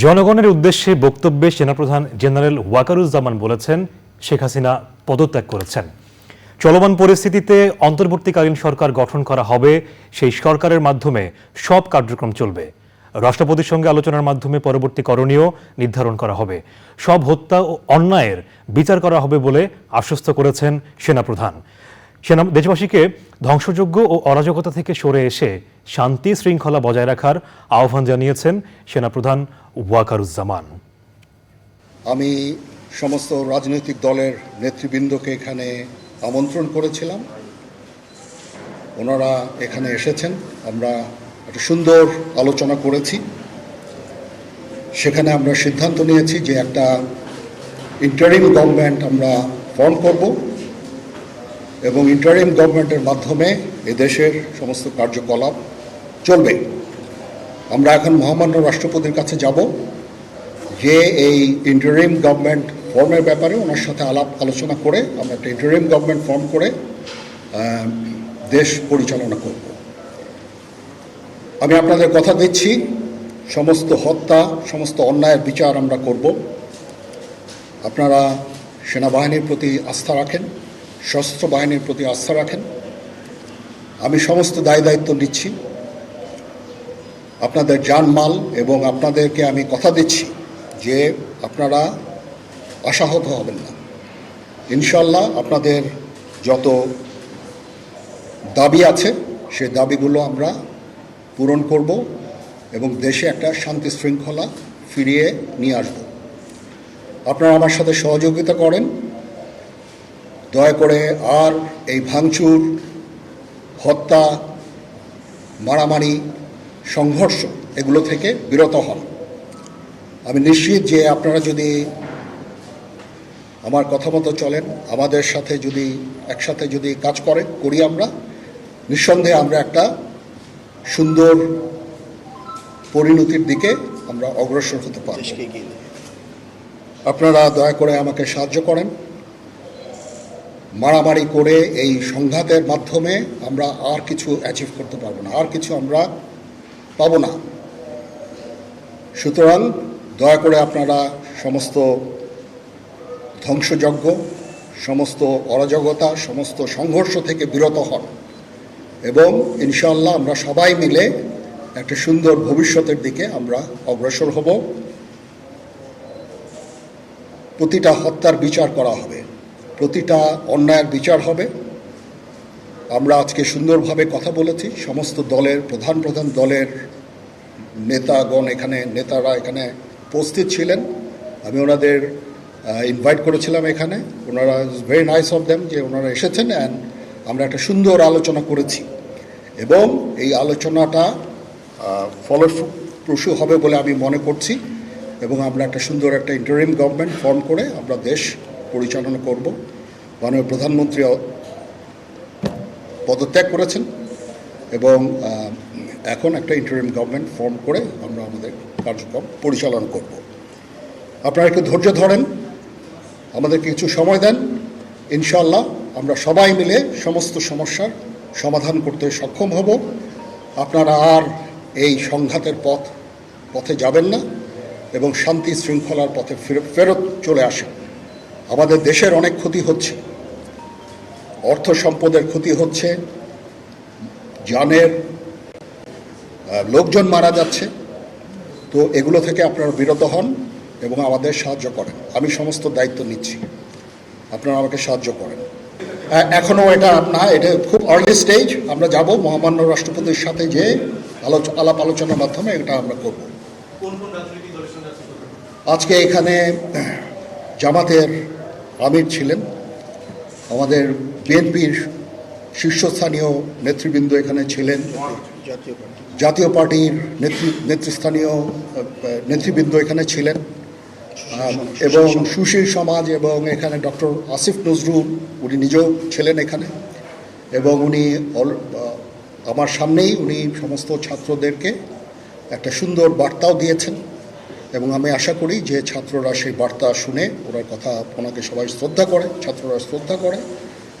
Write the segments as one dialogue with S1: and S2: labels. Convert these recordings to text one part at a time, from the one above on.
S1: জনগণের উদ্দেশ্যে বক্তব্যে সেনাপ্রধান জেনারেল ওয়াকারুজ্জামান বলেছেন, শেখ হাসিনা পদত্যাগ করেছেন। চলমান পরিস্থিতিতে অন্তর্বর্তীকালীন সরকার গঠন করা হবে, সেই সরকারের মাধ্যমে সব কার্যক্রম চলবে। রাষ্ট্রপতির সঙ্গে আলোচনার মাধ্যমে পরবর্তী করণীয় নির্ধারণ করা হবে। সব হত্যা ও অন্যায়ের বিচার করা হবে বলে আশ্বস্ত করেছেন সেনাপ্রধান। দেশবাসীকে ধ্বংসযজ্ঞ ও অরাজকতা থেকে সরে এসে শান্তি শৃঙ্খলা বজায় রাখার আহ্বান জানিয়েছেন সেনাপ্রধান ওয়াকারুজ্জামান।
S2: আমি সমস্ত রাজনৈতিক দলের নেতৃবৃন্দকে এখানে আমন্ত্রণ করেছিলাম, ওনারা এখানে এসেছেন। আমরা একটা সুন্দর আলোচনা করেছি। সেখানে আমরা সিদ্ধান্ত নিয়েছি যে একটা ইন্টারিম গভর্নমেন্ট আমরা ফর্ম করব এবং ইন্টারিম গভর্নমেন্টের মাধ্যমে এদেশের সমস্ত কার্যকলাপ চলবে। আমরা এখন মহামান্য রাষ্ট্রপতির কাছে যাব যে এই ইন্টারিম গভর্নমেন্ট ফর্মের ব্যাপারে ওনার সাথে আলোচনা করে আমরা একটা ইন্টারিম গভর্নমেন্ট ফর্ম করে দেশ পরিচালনা করব। আমি আপনাদের কথা দিচ্ছি, সমস্ত হত্যা, সমস্ত অন্যায়ের বিচার আমরা করব। আপনারা সেনাবাহিনীর প্রতি আস্থা রাখেন, সশস্ত্র বাহিনীর প্রতি আস্থা রাখেন। আমি সমস্ত দায়িত্ব নিচ্ছি, আপনাদের জানমাল, এবং আপনাদেরকে আমি কথা দিচ্ছি যে আপনারা আশাহত হবেন না। ইনশাল্লাহ আপনাদের যত দাবি আছে সেই দাবিগুলো আমরা পূরণ করব এবং দেশে একটা শান্তি শৃঙ্খলা ফিরিয়ে নিয়ে আসব। আপনারা আমার সাথে সহযোগিতা করেন। দয়া করে আর এই ভাঙচুর, হত্যা, মারামারি, সংঘর্ষ এগুলো থেকে বিরত হন। আমি নিশ্চিত যে আপনারা যদি আমার কথা মতো চলেন, আমাদের সাথে যদি একসাথে যদি কাজ করি আমরা, নিঃসন্দেহে আমরা একটা সুন্দর পরিণতির দিকে আমরা অগ্রসর হতে পারব। আপনারা দয়া করে আমাকে সাহায্য করেন। মারামারি করে এই সংঘাতের মাধ্যমে আমরা আর কিছু অ্যাচিভ করতে পারবো না, আর কিছু আমরা পাবো না। সুতরাং দয়া করে আপনারা সমস্ত ধ্বংসযজ্ঞ, সমস্ত অরাজকতা, সমস্ত সংঘর্ষ থেকে বিরত হন এবং ইনশাআল্লাহ আমরা সবাই মিলে একটা সুন্দর ভবিষ্যতের দিকে আমরা অগ্রসর হব। প্রতিটা হত্যার বিচার করা হবে, প্রতিটা অন্যায়ের বিচার হবে। আমরা আজকে সুন্দরভাবে কথা বলেছি। সমস্ত দলের প্রধান দলের নেতারা এখানে উপস্থিত ছিলেন। আমি ওনাদের ইনভাইট করেছিলাম এখানে। ওনারা ভেরি নাইস অফ দেম যে ওনারা এসেছেন, অ্যান্ড আমরা একটা সুন্দর আলোচনা করেছি এবং এই আলোচনাটা ফলপ্রসূ হবে বলে আমি মনে করছি এবং আমরা একটা সুন্দর একটা ইন্টারিম গভর্নমেন্ট ফর্ম করে আমরা দেশ পরিচালনা করব। মাননীয় প্রধানমন্ত্রী পদত্যাগ করেছেন এবং এখন একটা ইন্টারিম গভর্নমেন্ট ফর্ম করে আমরা আমাদের কার্যক্রম পরিচালনা করব। আপনারা একটু ধৈর্য ধরেন, আমাদেরকে কিছু সময় দেন। ইনশাআল্লাহ আমরা সবাই মিলে সমস্ত সমস্যার সমাধান করতে সক্ষম হব। আপনারা আর এই সংঘাতের পথে যাবেন না এবং শান্তি শৃঙ্খলার পথে ফেরত চলে আসেন। আমাদের দেশের অনেক ক্ষতি হচ্ছে, অর্থ সম্পদের ক্ষতি হচ্ছে, জানের লোকজন মারা যাচ্ছে। তো এগুলো থেকে আপনারা বিরত হন এবং আমাদের সাহায্য করেন। আমি সমস্ত দায়িত্ব নিচ্ছি, আপনারা আমাকে সাহায্য করেন। এখনও এটা খুব আর্লি স্টেজ। আমরা যাব মহামান্য রাষ্ট্রপতির সাথে যে আলাপ আলোচনার মাধ্যমে এটা আমরা করব। আজকে এখানে জামাতের আমির ছিলেন, আমাদের বিএনপির শীর্ষস্থানীয় নেতৃবৃন্দ এখানে ছিলেন, জাতীয় পার্টির নেতৃস্থানীয় নেতৃবৃন্দ এখানে ছিলেন এবং সুশীল সমাজ, এবং এখানে ডক্টর আসিফ নজরুল উনি নিজেও ছিলেন এখানে এবং উনি আমার সামনেই উনি সমস্ত ছাত্রদেরকে একটা সুন্দর বার্তাও দিয়েছেন এবং আমি আশা করি যে ছাত্ররা সেই বার্তা শুনে ওনাকে সবাই শ্রদ্ধা করে, ছাত্ররা শ্রদ্ধা করে,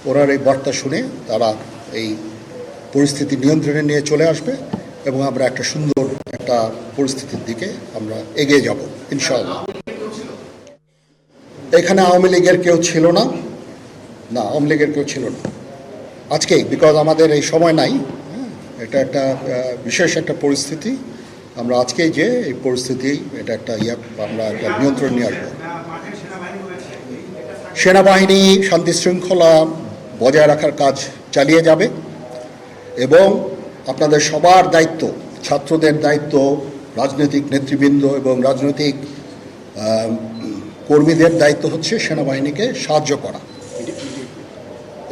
S2: ওনার এই বার্তা শুনে তারা এই পরিস্থিতি নিয়ন্ত্রণে নিয়ে চলে আসবে এবং আমরা একটা সুন্দর একটা পরিস্থিতির দিকে আমরা এগিয়ে যাব ইনশাআল্লাহ। এখানে আওয়ামী লীগের কেউ ছিল না, আওয়ামী লীগের কেউ ছিল না আজকেই, বিকজ আমাদের এই সময় নাই। এটা একটা বিশেষ একটা পরিস্থিতি। আমরা আজকেই যে এই পরিস্থিতি এটা একটা আমরা একটা নিয়ন্ত্রণ নিয়ে আসবো। সেনাবাহিনী শান্তি শৃঙ্খলা বজায় রাখার কাজ চালিয়ে যাবে এবং আপনাদের সবার দায়িত্ব, ছাত্রদের দায়িত্ব, রাজনৈতিক নেতৃবৃন্দ এবং রাজনৈতিক কর্মীদের দায়িত্ব হচ্ছে সেনাবাহিনীকে সাহায্য করা।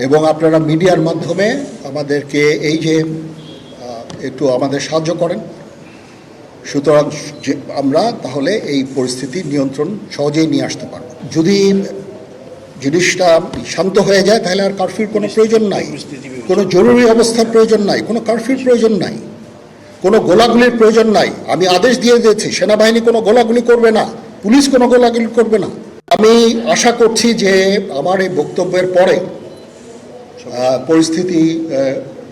S2: এবং আপনারা মিডিয়ার মাধ্যমে আমাদেরকে এই যে একটু আমাদের সাহায্য করেন, সুতরাং আমরা তাহলে এই পরিস্থিতি নিয়ন্ত্রণ সহজেই নিয়ে আসতে পারব। যদি জিনিসটা শান্ত হয়ে যায় তাহলে আর কারফিউর কোনো প্রয়োজন নাই, কোনো জরুরি অবস্থার প্রয়োজন নাই, কোনো কারফিউর প্রয়োজন নাই, কোনো গোলাগুলির প্রয়োজন নাই। আমি আদেশ দিয়ে দিয়েছি সেনাবাহিনী কোনো গোলাগুলি করবে না, পুলিশ কোনো গোলাগুলি করবে না। আমি আশা করছি যে আমার এই বক্তব্যের পরে পরিস্থিতি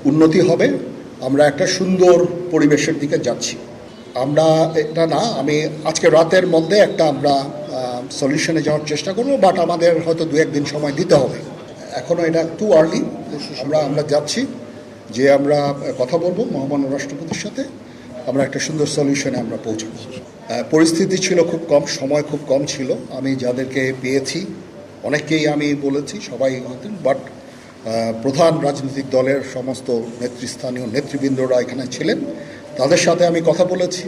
S2: উন্নতি হবে, আমরা একটা সুন্দর পরিবেশের দিকে যাচ্ছি। আমরা এটা না, আমি আজকে রাতের মধ্যে একটা আমরা সলিউশনে যাওয়ার চেষ্টা করবো, বাট আমাদের হয়তো 2-1 দিন সময় দিতে হবে। এখনও এটা টু আর্লি। আমরা যাচ্ছি যে আমরা কথা বলবো মহামান্য রাষ্ট্রপতির সাথে, আমরা একটা সুন্দর সলিউশনে আমরা পৌঁছাবো। পরিস্থিতি ছিল খুব কম, সময় খুব কম ছিল। আমি যাদেরকে পেয়েছি অনেককেই আমি বলেছি, সবাই হতেন, বাট প্রধান রাজনৈতিক দলের সমস্ত নেতৃস্থানীয় নেতৃবৃন্দরা এখানে ছিলেন, তাদের সাথে আমি কথা বলেছি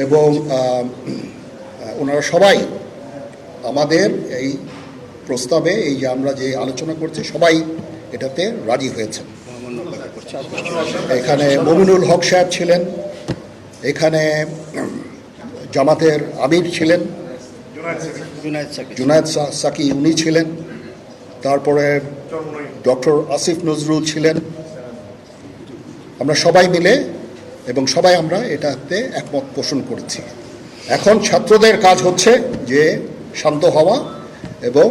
S2: এবং ওনারা সবাই আমাদের এই প্রস্তাবে, এই যে আমরা যে আলোচনা করছি, সবাই এটাতে রাজি হয়েছেন। এখানে মমিনুল হক সাহেব ছিলেন, এখানে জামাতের আমির ছিলেন, জুনায়েদ সাকি উনি ছিলেন, তারপরে ডক্টর আসিফ নজরুল ছিলেন। আমরা সবাই মিলে এবং সবাই আমরা এটাতে একমত পোষণ করেছি। এখন ছাত্রদের কাজ হচ্ছে যে শান্ত হওয়া এবং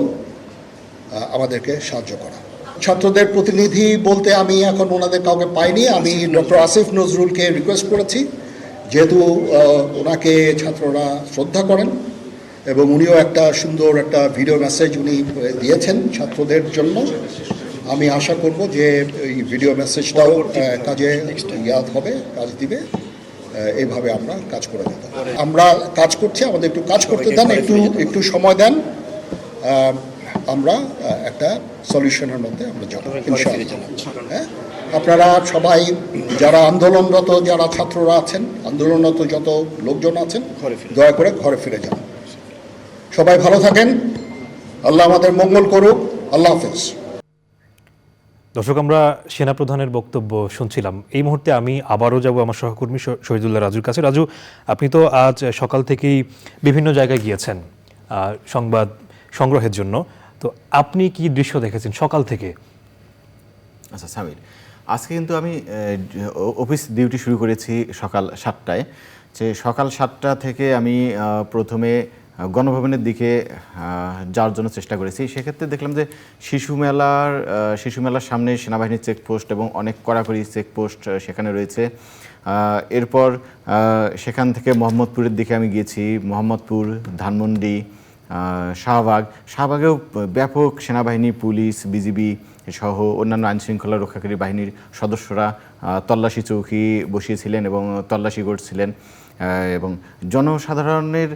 S2: আমাদেরকে সাহায্য করা। ছাত্রদের প্রতিনিধি বলতে আমি এখন ওনাদের কাউকে পাইনি। আমি ডক্টর আসিফ নজরুলকে রিকোয়েস্ট করেছি, যেহেতু ওনাকে ছাত্ররা শ্রদ্ধা করেন এবং উনিও একটা সুন্দর একটা ভিডিও মেসেজ উনি দিয়েছেন ছাত্রদের জন্য। আমি আশা করব যে এই ভিডিও মেসেজটাও কাজে হবে, কাজ দিবে। এইভাবে আমরা কাজ করে দিতে, আমরা কাজ করছি, আমাদের একটু কাজ করতে দেন, একটু সময় দেন, আমরা একটা সলিউশনের মধ্যে আমরা যাব ইনশাআল্লাহ। হ্যাঁ, আপনারা সবাই যারা আন্দোলনরত, যারা ছাত্ররা আছেন, আন্দোলনরত যত লোকজন আছেন, দয়া করে ঘরে ফিরে যান। সবাই ভালো থাকেন, আল্লাহ আমাদের মঙ্গল করুক। আল্লাহ হাফেজ।
S1: দর্শক, আমরা সেনাপ্রধানের বক্তব্য শুনছিলাম। এই মুহূর্তে আমি আবারও যাব আমার সহকর্মী শহীদুল্লাহ রাজুর কাছে। রাজু, আপনি তো আজ সকাল থেকেই বিভিন্ন জায়গায় গিয়েছেন সংবাদ সংগ্রহের জন্য, তো আপনি কি দৃশ্য দেখেছেন সকাল থেকে?
S3: আচ্ছা সামির, আজকে কিন্তু আমি অফিস ডিউটি শুরু করেছি সকাল 7টায়। যে সকাল 7টা থেকে আমি প্রথমে গণভবনের দিকে যাওয়ার জন্য চেষ্টা করেছি। সেক্ষেত্রে দেখলাম যে শিশু মেলার সামনে সেনাবাহিনীর চেকপোস্ট এবং অনেক কড়াকড়ি চেকপোস্ট সেখানে রয়েছে। এরপর সেখান থেকে মোহাম্মদপুরের দিকে আমি গিয়েছি। মোহাম্মদপুর, ধানমন্ডি, শাহবাগেও ব্যাপক সেনাবাহিনী, পুলিশ, বিজিবি সহ অন্যান্য আইনশৃঙ্খলা রক্ষাকারী বাহিনীর সদস্যরা তল্লাশি চৌকি বসিয়েছিলেন এবং তল্লাশি করছিলেন এবং জনসাধারণের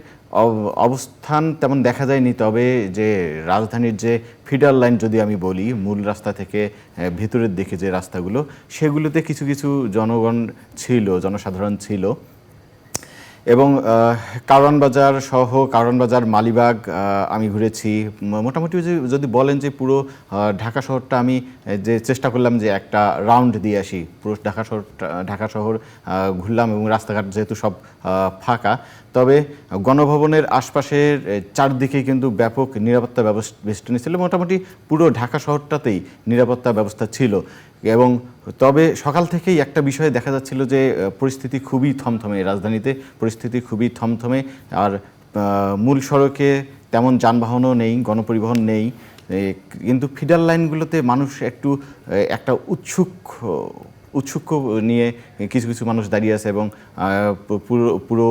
S3: অবস্থান তেমন দেখা যায়নি। তবে যে রাজধানীর যে ফিডার লাইন যদি আমি বলি, মূল রাস্তা থেকে ভিতরের দিকে যে রাস্তাগুলো, সেগুলোতে কিছু কিছু জনসাধারণ ছিল এবং কারওয়ান বাজার, মালিবাগ আমি ঘুরেছি। মোটামুটি যদি বলেন যে পুরো ঢাকা শহরটা আমি যে চেষ্টা করলাম যে একটা রাউন্ড দিয়ে আসি, পুরো ঢাকা শহর ঘুরলাম এবং রাস্তাঘাট যেহেতু সব ফাঁকা, তবে গণভবনের আশপাশের চারদিকে কিন্তু ব্যাপক নিরাপত্তা বেষ্টনী ছিল। মোটামুটি পুরো ঢাকা শহরটাতেই নিরাপত্তা ব্যবস্থা ছিল এবং তবে সকাল থেকেই একটা বিষয় দেখা যাচ্ছিল যে পরিস্থিতি খুবই থমথমে, রাজধানীতে পরিস্থিতি খুবই থমথমে। আর মূল সড়কে তেমন যানবাহনও নেই, গণপরিবহন নেই, কিন্তু ফিডার লাইনগুলোতে মানুষ একটা উৎসুক উৎসুক নিয়ে কিছু কিছু মানুষ দাঁড়িয়ে আছে এবং পুরো পুরো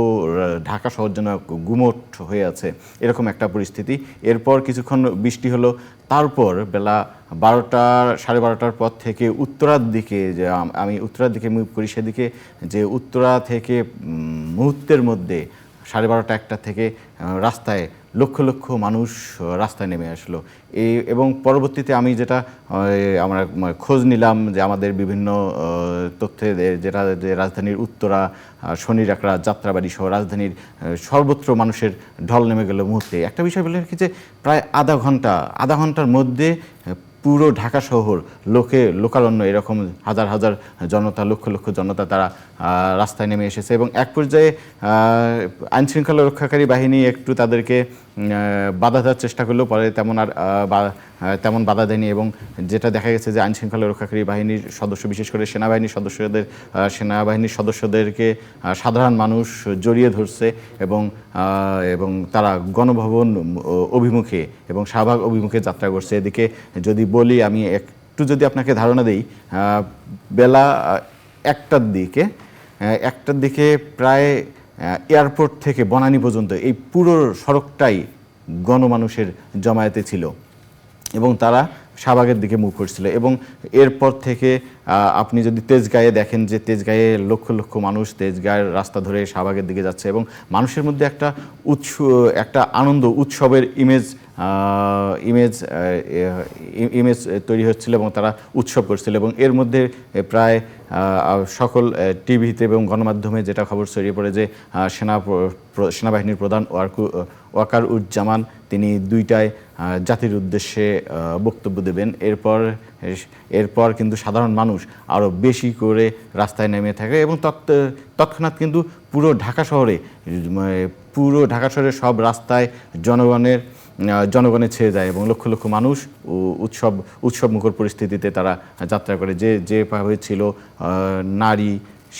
S3: ঢাকা শহর যেন গুমোট হয়ে আছে, এরকম একটা পরিস্থিতি। এরপর কিছুক্ষণ বৃষ্টি হলো, তারপর বেলা 12টা 12:30টার পর থেকে উত্তরার দিকে, যে আমি উত্তরার দিকে মুভ করি, সেদিকে যে উত্তরা থেকে মুহূর্তের মধ্যে 12:30 1টা থেকে রাস্তায় লক্ষ লক্ষ মানুষ রাস্তায় নেমে আসলো। এবং পরবর্তীতে আমি যেটা আমরা খোঁজ নিলাম, যে আমাদের বিভিন্ন তথ্যে যেটা যে রাজধানীর উত্তরা, শনিরাকড়া, যাত্রাবাড়ি সহ রাজধানীর সর্বত্র মানুষের ঢল নেমে গেল মুহূর্তে। একটা বিষয় বলে কি, যে প্রায় আধা ঘন্টার মধ্যে পুরো ঢাকা শহর লোকারণ্য, এরকম হাজার হাজার জনতা, লক্ষ লক্ষ জনতা তারা রাস্তায় নেমে এসেছে। এবং এক পর্যায়ে আইনশৃঙ্খলা রক্ষাকারী বাহিনী একটু তাদেরকে বাধা দেওয়ার চেষ্টা করলেও পরে তেমন বাধা দেয়নি। এবং যেটা দেখা গেছে যে আইনশৃঙ্খলা রক্ষাকারী বাহিনীর সদস্য, বিশেষ করে সেনাবাহিনীর সদস্যদেরকে সাধারণ মানুষ জড়িয়ে ধরছে এবং তারা গণভবন অভিমুখে এবং শাহবাগ অভিমুখে যাত্রা করছে। এদিকে যদি বলি, আমি একটু যদি আপনাকে ধারণা দিই, বেলা 1টার দিকে প্রায় এয়ারপোর্ট থেকে বনানী পর্যন্ত এই পুরো সড়কটাই গণমানুষের জমায়েতে ছিল এবং তারা শাহবাগের দিকে মুভ করছিল। এবং এরপর থেকে আপনি যদি তেজগাঁয়ে দেখেন, যে তেজগাঁয়ে লক্ষ লক্ষ মানুষ তেজগাঁয়ের রাস্তা ধরে শাহবাগের দিকে যাচ্ছে এবং মানুষের মধ্যে একটা আনন্দ উৎসবের ইমেজ তৈরি হচ্ছিল এবং তারা উৎসব করছিল। এবং এর মধ্যে প্রায় সকল টিভিতে এবং গণমাধ্যমে যেটা খবর ছড়িয়ে পড়ে, যে সেনাবাহিনীর প্রধান ওয়াকারুজ্জামান তিনি 2টায় জাতির উদ্দেশ্যে বক্তব্য দেবেন। এরপর কিন্তু সাধারণ মানুষ আরও বেশি করে রাস্তায় নেমে থাকে এবং তৎক্ষণাৎ কিন্তু পুরো ঢাকা শহরের সব রাস্তায় জনগণে ছেয়ে যায় এবং লক্ষ লক্ষ মানুষ উৎসবমুখর পরিস্থিতিতে তারা যাত্রা করে। যেভাবে ছিল নারী,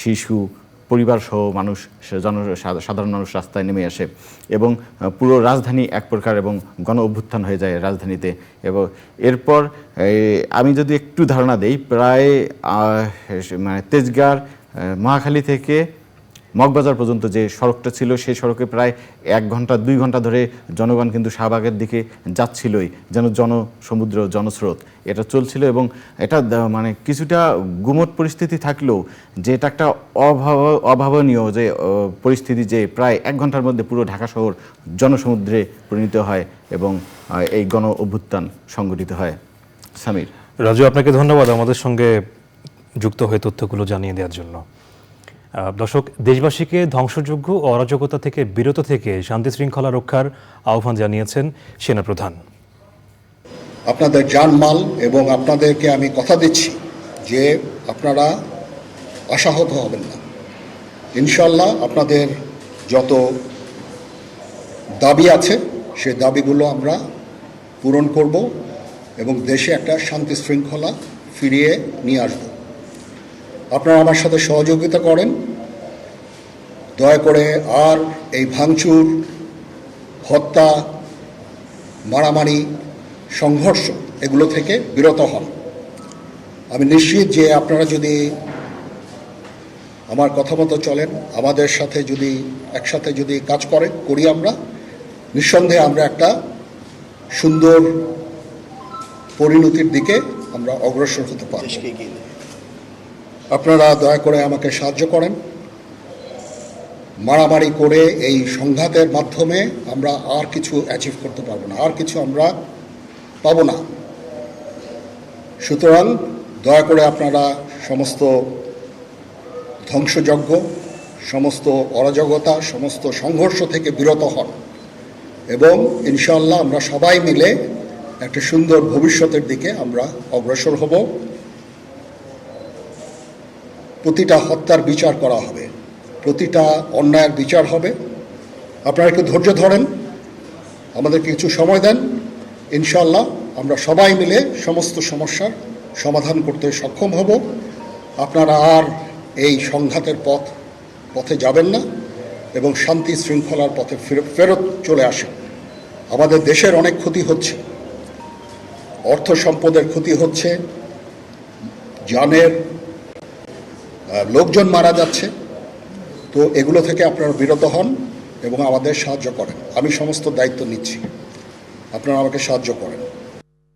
S3: শিশু, পরিবার সহ মানুষ, সাধারণ মানুষ রাস্তায় নেমে আসে এবং পুরো রাজধানী এক প্রকার এবং গণ অভ্যুত্থান হয়ে যায় রাজধানীতে। এবং এরপর আমি যদি একটু ধারণা দেই, প্রায় তেজগাঁর মহাখালী থেকে মগবাজার পর্যন্ত যে সড়কটা ছিল, সেই সড়কে প্রায় 1 ঘন্টা 2 ঘন্টা ধরে জনগণ কিন্তু শাহবাগের দিকে যাচ্ছিলই, যেন জনসমুদ্র, জনস্রোত এটা চলছিল। এবং এটা কিছুটা গুমট পরিস্থিতি থাকলেও যে এটা একটা অভাবনীয় যে পরিস্থিতি, যে প্রায় 1 ঘন্টার মধ্যে পুরো ঢাকা শহর জনসমুদ্রে পরিণত হয় এবং এই গণ অভ্যুত্থান সংগঠিত হয়। সামির।
S1: রাজু, আপনাকে ধন্যবাদ আমাদের সঙ্গে যুক্ত হয়ে তথ্যগুলো জানিয়ে দেওয়ার জন্য। দর্শক, দেশবাসীকে ধ্বংসযজ্ঞ ও অরাজকতা থেকে বিরত থেকে শান্তি শৃঙ্খলা রক্ষার আহ্বান জানিয়েছেন সেনাপ্রধান।
S2: আপনাদের জানমাল এবং আপনাদেরকে আমি কথা দিচ্ছি যে আপনারা আশাহত হবেন না। ইনশাল্লাহ আপনাদের যত দাবি আছে সেই দাবিগুলো আমরা পূরণ করব এবং দেশে একটা শান্তি শৃঙ্খলা ফিরিয়ে নিয়ে আসব। আপনারা আমার সাথে সহযোগিতা করেন, দয়া করে আর এই ভাঙচুর, হত্যা, মারামারি, সংঘর্ষ এগুলো থেকে বিরত হন। আমি নিশ্চিত যে আপনারা যদি আমার কথা মতো চলেন, আমাদের সাথে যদি একসাথে যদি কাজ করি আমরা, নিঃসন্দেহে আমরা একটা সুন্দর পরিণতির দিকে আমরা অগ্রসর হতে পারব। আপনারা দয়া করে আমাকে সাহায্য করেন। মারামারি করে এই সংঘাতের মাধ্যমে আমরা আর কিছু অ্যাচিভ করতে পারবো না, আর কিছু আমরা পাবো না। সুতরাং দয়া করে আপনারা সমস্ত ধ্বংসযজ্ঞ, সমস্ত অরাজকতা, সমস্ত সংঘর্ষ থেকে বিরত হন এবং ইনশাআল্লাহ আমরা সবাই মিলে একটা সুন্দর ভবিষ্যতের দিকে আমরা অগ্রসর হব। প্রতিটা হত্যার বিচার করা হবে, প্রতিটা অন্যায়ের বিচার হবে। আপনারা একটু ধৈর্য ধরেন, আমাদেরকে কিছু সময় দেন, ইনশাআল্লাহ আমরা সবাই মিলে সমস্ত সমস্যার সমাধান করতে সক্ষম হব। আপনারা আর এই সংঘাতের পথে যাবেন না এবং শান্তি শৃঙ্খলার পথে ফেরত চলে আসেন। আমাদের দেশের অনেক ক্ষতি হচ্ছে, অর্থ সম্পদের ক্ষতি হচ্ছে, জানের লোকজন মারা যাচ্ছে। তো এগুলো থেকে আপনারা বিরত হন এবং আমাদের সাহায্য করেন। আমি সমস্ত দায়িত্ব নিচ্ছি, আপনারা আমাকে সাহায্য করেন।